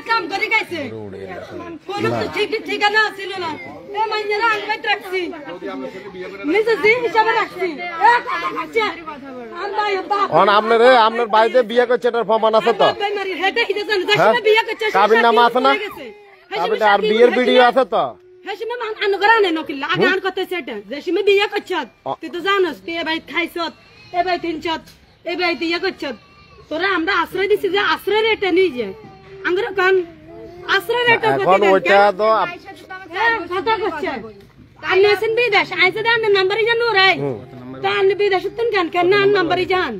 কাম করে গেছে ঠিকানা ছিল না রাখছি হিসাবে রাখছি আপনার বাড়িতে বিয়ে করছে এটার প্রমাণ আছে তো কাবির নামা আছে না আর বিয়ের ভিডিও আছে তো বিয়ে করছ তুই তো জানোস তুই এবার খাইছ এবার তিনছত এবার ইয়ে করছ তোরা আমরা আশ্রয় দিছি যে আশ্রয় রেটে নিয়ে যায় আমরা কান আশ্রয় রেটে কথা করছে আপনি আছেন বিদেশ আইসে দেন নাম্বারই জানো রাই তা আপনি বিদেশ কেন কেন না নাম্বারই জান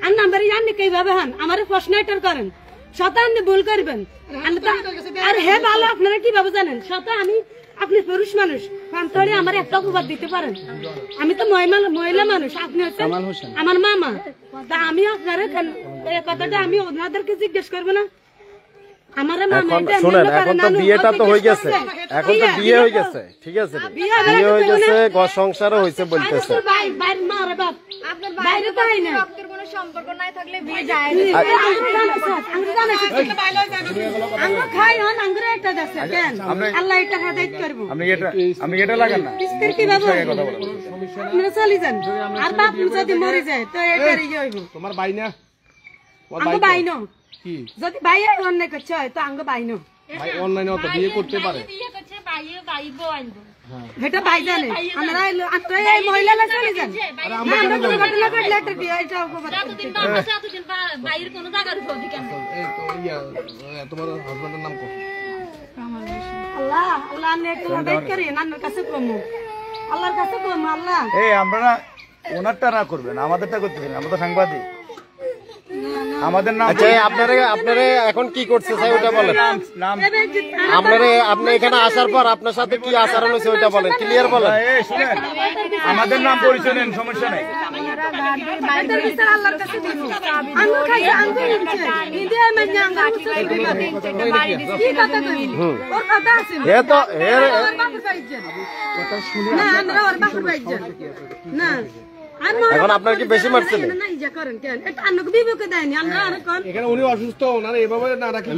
আর নাম্বারই জাননি কিভাবে হান আমার প্রশ্ন এটার করেন শতান ভুল করবেন আর হে ভালো আপনারা কিভাবে জানেন শত আমি আপনি পুরুষ মানুষ পান্তরে আমার একটা উপহার দিতে পারেন আমি তো মহিলা মানুষ আপনি হচ্ছেন আমার মামা তা আমি আপনার এই কথাটা আমি ওনাদেরকে জিজ্ঞেস করবো না আমার শুনেন এখন তো বিয়েটা তো হয়ে গেছে এখন তো বিয়ে হয়ে গেছে ঠিক আছে বিয়ে হয়ে গেছে ঘর সংসারও হয়েছে বলতেছে বাইরে তো হয় না সম্পর্ক নাই থাকলে বিয়ে যায় আমরা খাই হন আঙ্গুরে একটা আছে কেন আল্লাহ এটা হেদায়েত করব আমি এটা লাগান না কি বাবা আমরা চলে যান আর বাপ যদি মরে যায় তো এটারই হইব তোমার ভাই না আঙ্গ ভাই না কি যদি ভাই অন্যায় করছে তো আঙ্গ ভাই না ভাই অনলাইনে তো বিয়ে করতে পারে বিয়ে করছে ভাই বউ আনবো এটা ভাই জানে আমরা এই মহিলারা চলে যান আমরা তো ঘটনা ঘটলে একটা বিয়ে এটা এতদিন বাবা এতদিন বাইরের কোনো জায়গার উপর দিকে এই তো তোমার হাজবেন্ডের নাম কত আল্লাহ আল্লাহ নে একটু হেদায়েত করে নানার কাছে কমু আল্লাহর কাছে কমু আল্লাহ এই আমরা ওনারটা না করবেন আমাদেরটা করতে দিন আমরা তো সাংবাদিক আমাদের নাম আচ্ছা আপনারা এখন কি করছে স্যার ওটা বলেন আপনি এখানে আসার পর আপনার সাথে কি আচরণ হয়েছে ওইটা বলেন ক্লিয়ার বলেন আমাদের নাম পরিচয় নেন সমস্যা নেই আল্লাহর কাছে দিব আঙ্গ খাই আঙ্গ ইন্দে মানে আঙ্গ কি কথা কই ওর কথা আছে এ তো এর কথা শুনি না আমরা ওর বাপের বাইজন না এখন আপনার কি বেশি মারছেন না ইজা করেন কেন এটা আনক বিবেকে দেয়নি আমরা আর কোন এখানে উনি অসুস্থ ওনারা এভাবে না রাখলে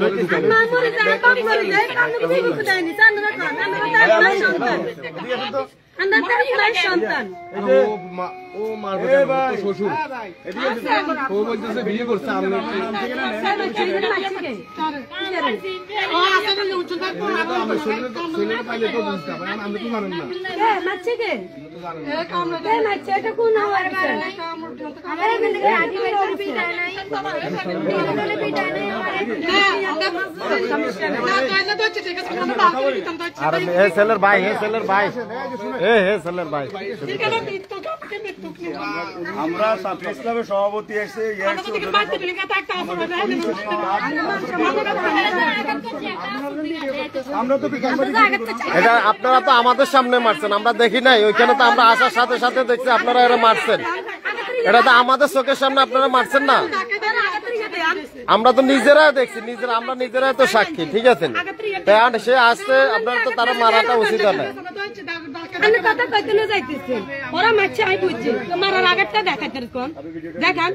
না মরে যায় কম মরে যায় আনক বিবেকে দেয়নি আমরা কোন আমরা সন্তান আমরা তার সন্তান ও মারবে শ্বশুর ও বলতেছে বিয়ে করছে আমরা ছেলেটা পাইলে তো বুঝতে পারে আমরা কি মানেন না মারছে কে মারছে এটা কোন আমার এখান থেকে আদি বাইরে বিদায় নাই বিদায় নাই আর হে ছেলের ভাই হে ছেলের ভাই হে ছেলের ভাই আমরা ছাত্র ইসলামের সভাপতি এসে আমরা তো এটা আপনারা তো আমাদের সামনে মারছেন আমরা দেখি নাই ওইখানে তো আমরা আসার সাথে সাথে দেখছি আপনারা এরা মারছেন এটা তো আমাদের চোখের সামনে আপনারা মারছেন না আমরা তো নিজেরা দেখছি আমরা নিজেরাই তো সাক্ষী ঠিক আছে সে আসছে আপনারা তো তারা মারাটা উচিত নয় আমি কথা কইতে না যাইতেছি ওরা মারছে আই বুঝছি মারার আগেরটা দেখাতে কোন দেখান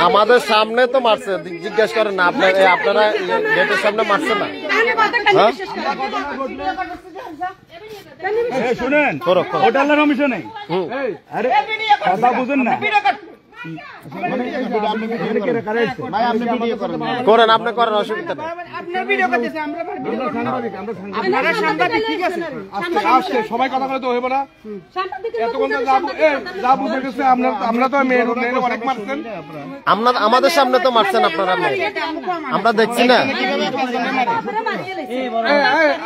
আমাদের সামনে তো মারছে জিজ্ঞেস করেন না আপনারা গেটের সামনে মারছে না শুনেন ওটা আল্লাহর রহমতে নেই আরে কথা বুঝেন না করেন আপনি করেন অসুবিধা নেই সবাই কথা বলে তো হইব না এতক্ষণ যা বুঝে গেছে আমরা তো অনেক মারছেন আমাদের সামনে তো মারছেন আপনারা আমরা দেখছি না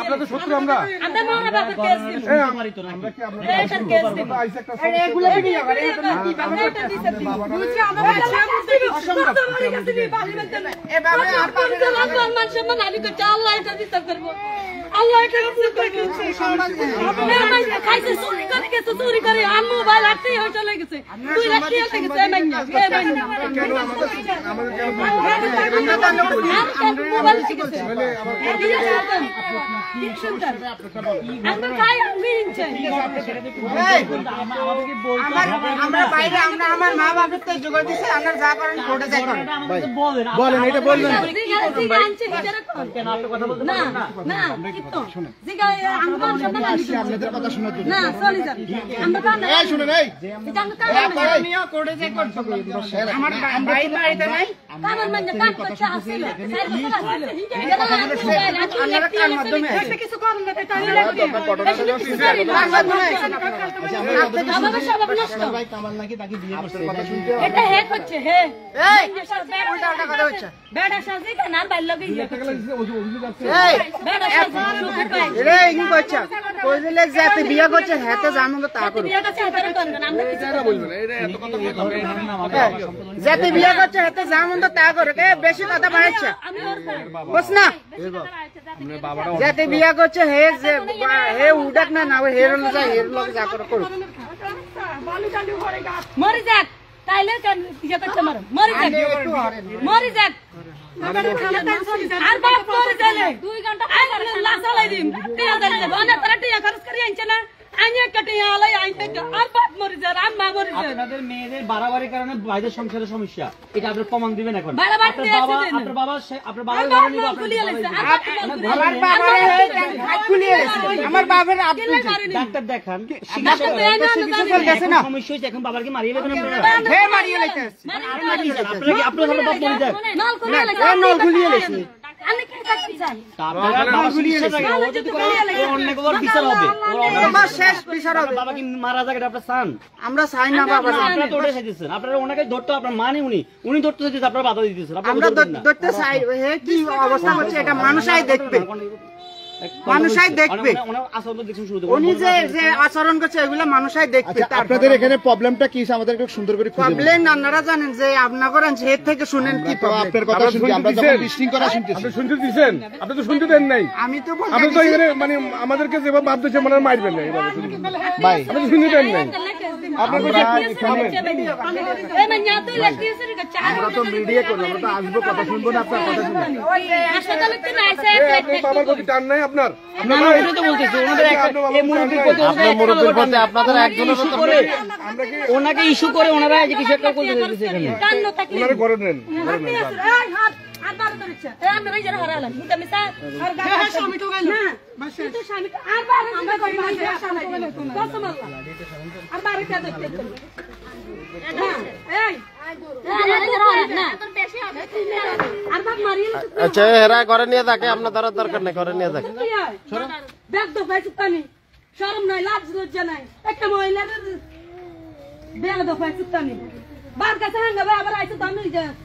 আপনার তো শত্রু আমরা আল্লাহ এটা খাইছে চুরি করে আর মোবাইল হাতে চলে গেছে 2 লাখ টাকা গেছে আমরা বাইরে আমরা আমার মা বাবার থেকে জোগাড় দিছি আমরা যা করেন কোর্টে যাই করেন বলেন এটা বলবেন না না কিন্তু জিগা আপনাদের কথা শুনে না চলে যান আমরা এই শুনেন এই আমিও কোর্টে যাই করতে আমার ভাই বাড়িতে নাই কারণ মানে কাজ করতে আসছিল আপনারা কার মাধ্যমে কিছু করেন না তাই ভাই কামাল নাকি তাকে বিয়ে করছে এটা হেক হচ্ছে হে এই উল্টা উল্টা কথা হচ্ছে বেড়া সাজি কেন আর বাইর লগে ইয়ে এই বেড়া সাজি সুখের পাই রে কি করছ কই দিলে যাতে বিয়ে করছে হাতে জানো তো তা করো বিয়েটা চাইতে করবেন আমরা কিছু বলবেন এটা এত কথা যাতে বিয়ে করছে হাতে জানো তো তা করো কে বেশি কথা বাড়াচ্ছে আমি ওর বস না যাতে বিয়ে করছে হে যে হে উডাক না না হে রল যা হে রল যা করো করো মরে যাক তাইলে কেন ইয়ে করতে মারো মরে যাক মরে যাক আর বাপ মরে যাইলে 2 ঘন্টা লাশ আলাই দিম টিয়া দিলে অনেক তারা টিয়া খরচ করে আনছে না আইনে কাটিয়া আলাই আইতে আর বাপ মরে যায় আর মা মরে যায় আপনাদের মেয়েদের বাড়াবাড়ির কারণে ভাইদের সংসারের সমস্যা এটা আপনি প্রমাণ দিবেন এখন বাড়াবাড়ি আপনার বাবা ধরে নিব আমার বাবার খুলিয়ে আমার বাবার আপনি ডাক্তার দেখান সমস্যা হয়েছে এখন বাবাকে মারিয়ে দেবেন আপনারা হে মারিয়ে লাইতে আপনার বাপ মরে যায় নল করে নল খুলিয়ে লাইছে আমি কি করতে চাই বিচার হবে আমার শেষ বিচার হবে বাবা কি মারা যাক এটা আপনার চান আমরা চাই না বাবা আপনারা তো ওটা চাইতেছেন আপনারা ওনাকে ধরতে আপনার মানে উনি ধরতে চাইতেছেন আপনারা বাধা দিতেছেন আমরা ধরতে চাই হে কি অবস্থা হচ্ছে এটা মানুষই দেখবে মানুষই দেখবে উনি যে আচরণ করছে এগুলো মানুষই দেখবে আপনাদের এখানে প্রবলেমটা কি আমাদের একটু সুন্দর করে প্রবলেম আপনারা জানেন যে আপনারা যে থেকে শুনেন কি আপনার কথা শুনছি আমরা যখন লিস্টিং করা শুনতেছি আপনি শুনতে দিছেন আপনি তো শুনতে দেন নাই আমি তো আপনি তো এখানে মানে আমাদেরকে যেভাবে বাদ দিয়েছে মানে মারবেন না এইভাবে ভাই আপনি তো শুনতে দেন নাই আমরা তো মিডিয়া করি আমরা তো আসবো কথা শুনবো না আপনার কথা শুনবো আপনার বাবার প্রতি টান নাই আপনার আপনাদের একজনের ওনাকে ইস্যু করে ওনারা কিছু একটা করতে দিতেছে এখানে ওনারে ঘরে নেন আচ্ছা হেরা ঘরে নিয়ে থাকে আপনার ধরার দরকার নেই ঘরে নিয়ে থাকে শরম নাই লাজ লজ্জা নাই একটা মহিলার বেলা দফায় চুক্তানি বার কাছে হাঙ্গাবে আবার আইসো তো আমি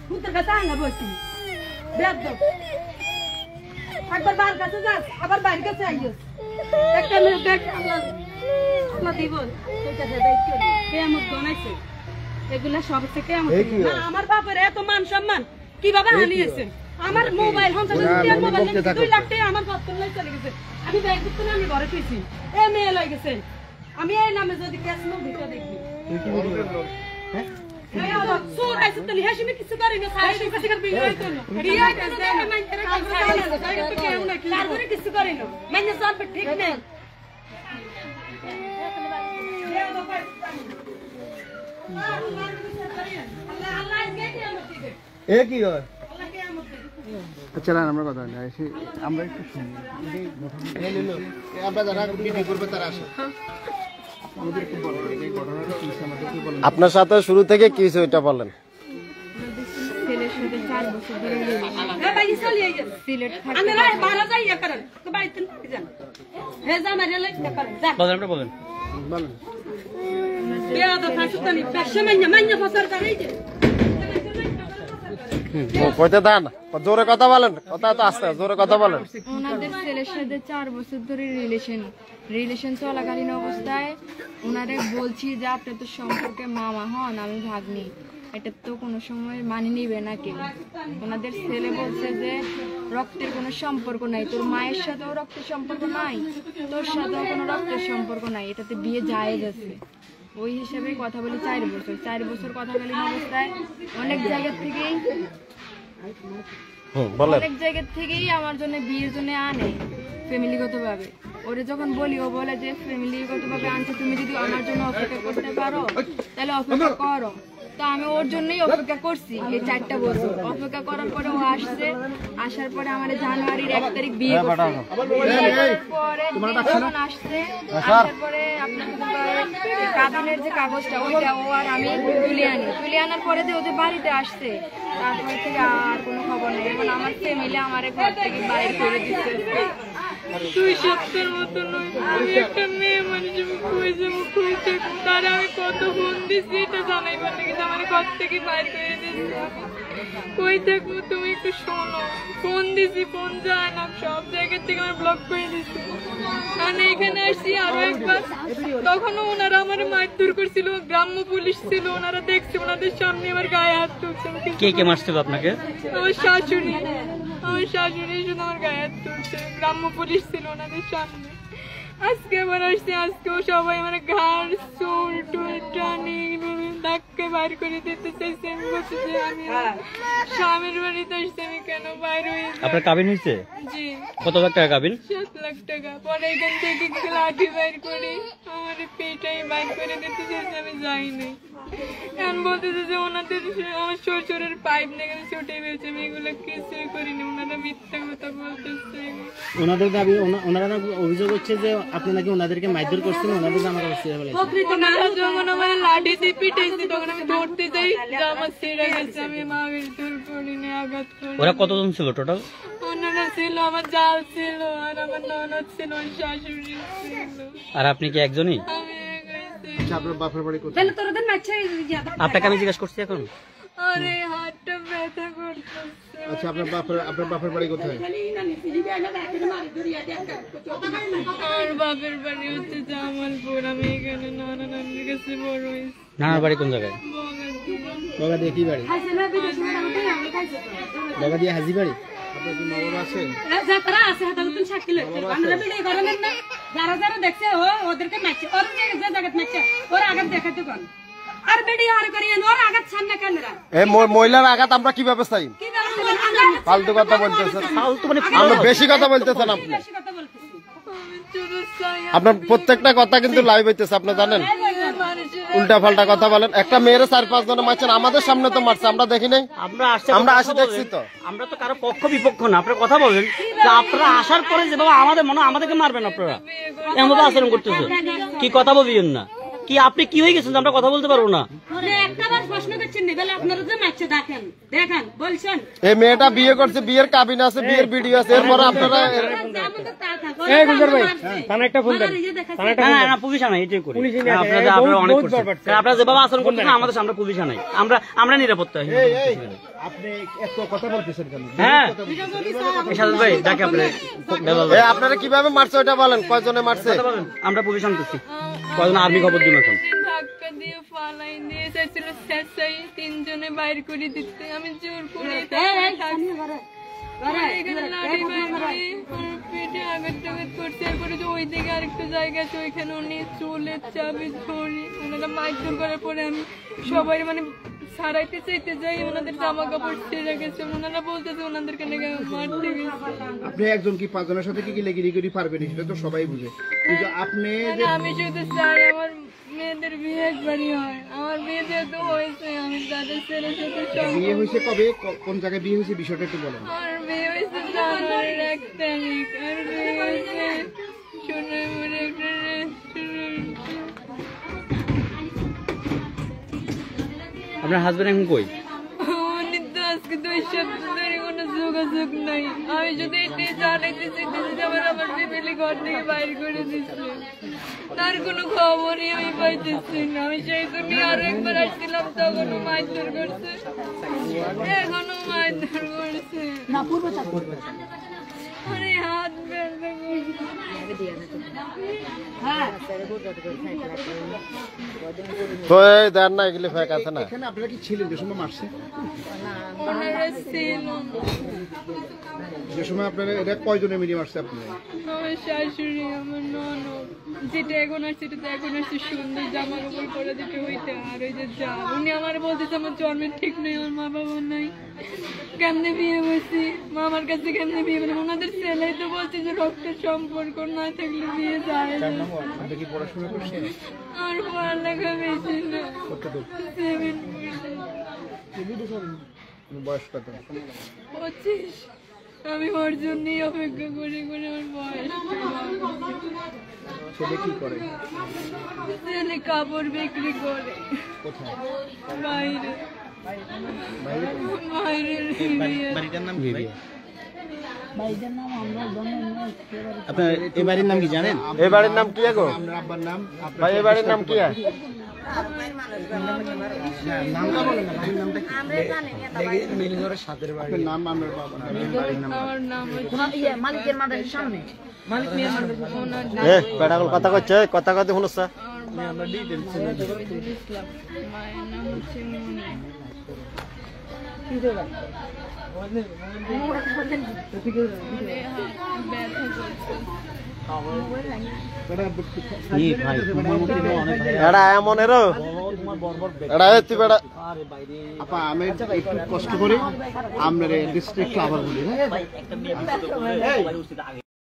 পুত্রের কাছে হাঙ্গা বসছি একবার বার কাছে যাস আবার বাড়ির কাছে আইস একটা মেয়ে দেখ আল্লাহ দিব কেমন বানাইছে এগুলা সব থেকে আমার বাপের এত মান সম্মান কিভাবে হানিয়েছে আমার মোবাইল মোবাইল 2 লাখ টাকা আমার কত চলে গেছে আমি ব্যাগ দিতে আমি ঘরে পেয়েছি এ মেয়ে লয়ে গেছে আমি এই নামে যদি ক্যাশ নো ভিডিও দেখি কিছু করি না কিছু করি না মানে সব ঠিক নেই এ কি হয় আচ্ছা আমরা কথা আমরা একটু শুনি আমরা যারা ভিডিও করবে তারা আসে আপনার সাথে শুরু থেকে কি হয়েছে ওইটা বলেন কইতে দেন জোরে কথা বলেন কথা তো আসতে জোরে কথা বলেন ওনাদের ছেলের সাথে 4 বছর ধরে রিলেশন চলাকালীন অবস্থায় ওনারে বলছি যে আপনি তো সম্পর্কে মামা হন আমি ভাগ্নি এটা তো কোনো সময় মানি নিবে না কেউ। ওনাদের ছেলে বলছে যে রক্তের কোনো সম্পর্ক নাই, তোর মায়ের সাথেও রক্তের সম্পর্ক নাই, তোর সাথেও কোনো রক্তের সম্পর্ক নাই, এটাতে বিয়ে জায়েজ আছে। ওই হিসাবে কথা বলি 4 বছর কথাকালীন অবস্থায় অনেক জায়গা থেকেই আমার জন্য বিয়ের জন্য আনে ফ্যামিলিগতভাবে। ওরে যখন বলি ও বলে যে ফ্যামিলিগতভাবে আনছে, তুমি যদি আমার জন্য অপেক্ষা করতে পারো তাহলে অপেক্ষা করো। তো আমি ওর জন্যই অপেক্ষা করছি এই 4টা বছর। অপেক্ষা করার পরে ও আসছে, আসার পরে আমার জানুয়ারির 1 তারিখ বিয়ে করছে। পরে যখন আসছে, আসার পরে আপনার কাবিনের যে কাগজটা ওইটা ও আর আমি তুলে আনার পরে যে ওদের বাড়িতে আসছে, তারপরে থেকে আর কোনো খবর নেই। এখন আমার ফ্যামিলি আমার ঘর থেকে বাইরে করে দিচ্ছে। 2 সপ্তাহের মতো নয়, আমি একটা মেয়ে মানুষ কই যাবো, কই থাকবো, তার আমি কত ফোন দিচ্ছি এটা জানাইবার নাকি আমার ঘর থেকে বাইর করে দিচ্ছে। কই থাকবো তুমি একটু শোনো, ফোন দিছি ফোন যায় না, সব জায়গা থেকে আমার ব্লক করে দিচ্ছে। আমি এখানে আসছি আরো একবার, তখনও ওনারা আমার মারধর করছিল, গ্রাম্য পুলিশ ছিল, ওনারা দেখছে, ওনাদের সামনে আমার গায়ে হাত তুলছে। কে মারছিল আপনাকে? আমার শাশুড়ি শুধু আমার গায়ে হাত তুলছে, গ্রাম্য পুলিশ ছিল ওনাদের সামনে। আজকে আবার আসছে, আজকেও সবাই আমার ঘাড় চুল টুল টানি ধাক্কে বাইর করে দিতে চাইছে। আমি বলছি যে আমি স্বামীর বাড়িতে আসছি, আমি কেন বাইর হয়ে যাই। আপনার কাবিন হয়েছে? জি। কত লাখ টাকা কাবিন? 7 লাখ টাকা। পরে এখান থেকে লাঠি বাইর করে আমার পেটাই বাইর করে দিতে চাইছে, আমি যাইনি। এখন বলতেছে যে ওনাদের আমার শ্বশুরের পাইপ নাকি ছুটে পেয়েছে, আমি এগুলো কিছুই করিনি, ওনারা মিথ্যা কথা বলতেছে। ওনাদের দাবি, ওনারা অভিযোগ হচ্ছে যে আপনি নাকি ওনাদেরকে মারধর করছেন, ওনাদের জামা কাপড় ছিঁড়ে ফেলেছেন। ওনারা যখন আমার লাঠি দিয়ে পিটাইছে তখন আমি ধরতে যাই, জামা ছিঁড়ে গেছে, আমি মারধর করিনি, আঘাত করিনি। ওরা কতজন ছিল টোটাল? ওনারা ছিল, আমার জাল ছিল, আর আমার ননদ ছিল, আমার শাশুড়ি ছিল। আর আপনি কি একজনই? আপনার বাপের বাড়ি কোথায়? আপনাকে আমি জিজ্ঞাসা করছি এখন। আরে হাতটা ব্যথা করতেছে। আচ্ছা, আপনার বাপের বাড়ি কোথায়? আমার বাপের বাড়ি হচ্ছে জামালপুর। আমি এখানে নানার কাছে বড় হয়েছি। নানার বাড়ি কোন জায়গায়? বগাদিয়া কি বাড়ি? বগাদিয়া হাজি বাড়ি। আপনার কি মা বাবা আছে? যারা যারা দেখছে ওদেরকে মারছে, ওর যে জায়গায় মারছে ওর আঘাত দেখাতে কোন আর ভিডিও আর করিয়ে ওর আঘাত সামনে কেন এই মহিলার আঘাত আমরা কিভাবে চাই? ফালতু কথা বলতেছেন, আমরা বেশি কথা বলতেছেন আপনি। আপনার প্রত্যেকটা কথা কিন্তু লাইভ হইতেছে, আপনি জানেন? উল্টা পাল্টা কথা বলেন। একটা মেয়ের 4-5 জনে মারছেন, আমাদের সামনে তো মারছে, আমরা দেখি নাই? আমরা আসি দেখছি তো। আমরা তো কারো পক্ষ বিপক্ষ না। আপনারা কথা বলেন যে আপনারা আসার পরে যে বাবা আমাদের মনে আমাদেরকে মারবেন, আপনারা এমন আচরণ করতেছে, কি কথা বলবেন না? কি আপনি কি হয়ে গেছেন আমরা কথা বলতে পারবো না? এই মেয়েটা বিয়ে করছে, বিয়ের কাবিন আছে, বিয়ের ভিডিও আছে, এরপরে আপনারা পুলিশ আনাই এটাই করি। আপনারা অনেক করছেন, আপনারা যেভাবে আচরণ করতেছেন আমাদের সামনে পুলিশ আনাই, আমরা নিরাপত্তা। আপনি এত কথা বলতেছেন কেন? হ্যাঁ ভাই ডাকে আপনারা কিভাবে মারছে ওইটা বলেন, কয়জনে মারছে? আমরা পুলিশ আনতেছি, কয়জন আর্মি খবর দিন এখন। ধাক্কা দিয়ে ফালাই দিয়ে চাইছিল, 3 জনে বাইর করে দিতে, আমি জোর করে পেটে আঘাত টাঘাত করছে। এরপরে যে ওই দিকে আরেকটু জায়গা আছে, ওইখানে উনি চুলের চাবি ধরি ওনারা মারধর করার পরে আমি সবাই মানে ছাড়াইতে চাইতে যাই, ওনাদের জামা কাপড় ছেড়ে গেছে, ওনারা বলতেছে ওনাদেরকে মারতে গেছে। আপনি একজন কি 5 জনের সাথে কি লেগিরি পারবেন, সেটা তো সবাই বুঝে, কিন্তু আপনি আমি শুধু চাই আমার মেয়েদের বিয়ে একবারই হয়। আমার বিয়ে যেহেতু হয়েছে, আমি তাদের ছেলের সাথে বিয়ে হয়েছে। কবে কোন জায়গায় বিয়ে হয়েছে বিষয়টা একটু বলেন। আমার বিয়ে হয়েছে জানুয়ারির 1 তারিখ, আর বিয়ে হয়েছে সোনাইমুড়ি একটা রেস্টুরেন্টে। আপনার হাজবেন্ড এখন কই? উনি তো আজকে 2 সপ্তাহ ধরে কোনো যোগাযোগ নাই। আমি যদি এটি জানাইতে চাইতেছি আবার আমার ফ্যামিলি ঘর থেকে বাইর করে দিচ্ছে, তার কোনো খবরই আমি পাইতেছি না। আমি সেই জন্য আরো একবার আসছিলাম, তখনও মারধর করছে, এখনো মারধর করছে। আরে হাত ব্যথা তো এই দেন না এগুলি ফেক আছে না এখানে আপনারা কি ছিলেন যে সময় মারছে? ওনারা ছিল যে সময় আপনারা এটা কয়জনে মিলে মারছে আপনারা? আমার শাশুড়ি, আমার ননদ, যেটা এখন আসছে এটা তো এখন আসছে সুন্দর জামা কাপড় পরে দিতে হইতে, আর ওই যে যা উনি আমার বলতেছে আমার জন্মের ঠিক নেই, আমার মা বাবা নাই, কেমনে বিয়ে বসি, মামার কাছে কেমনে বিয়ে, মানে ওনাদের ছেলেই তো বলছে যে রক্তের সম্পর্ক না থাকলে বিয়ে যায় না। আপনি কি পড়াশোনা করছেন? আর পড়ালেখা বেশি না, 7 বয়স কত? 25। আমি ওর জন্যই অপেক্ষা করে করে আমার বয়স। ছেলে কি করে? ছেলে কাপড় বিক্রি করে। কোথায়? বাইরে। বাড়িটার নাম কি ভাই? আপনার এই বাড়ির নাম কি জানেন? এই বাড়ির নাম কি গো? আপনার আব্বার নাম? ভাই এই বাড়ির নাম কি? নামটা বলেন না, বাড়ির নামটা কি? আপনার নাম, আমার বাবার নাম। আমার নাম মালিকের মাদারের সামনে মালিক মিয়া ওনার নাম এ বেড়াগুলো কথা কইছে, কথা কইতে শুনছ? ইসলাম, মায়ের নাম হচ্ছে মুনি। ব্যথা করছে। এরা এমন এরো এরা তুই বেড়া আপা আমি একটু কষ্ট করি আপনার ডিস্ট্রিক্ট আবার বলি, হ্যাঁ?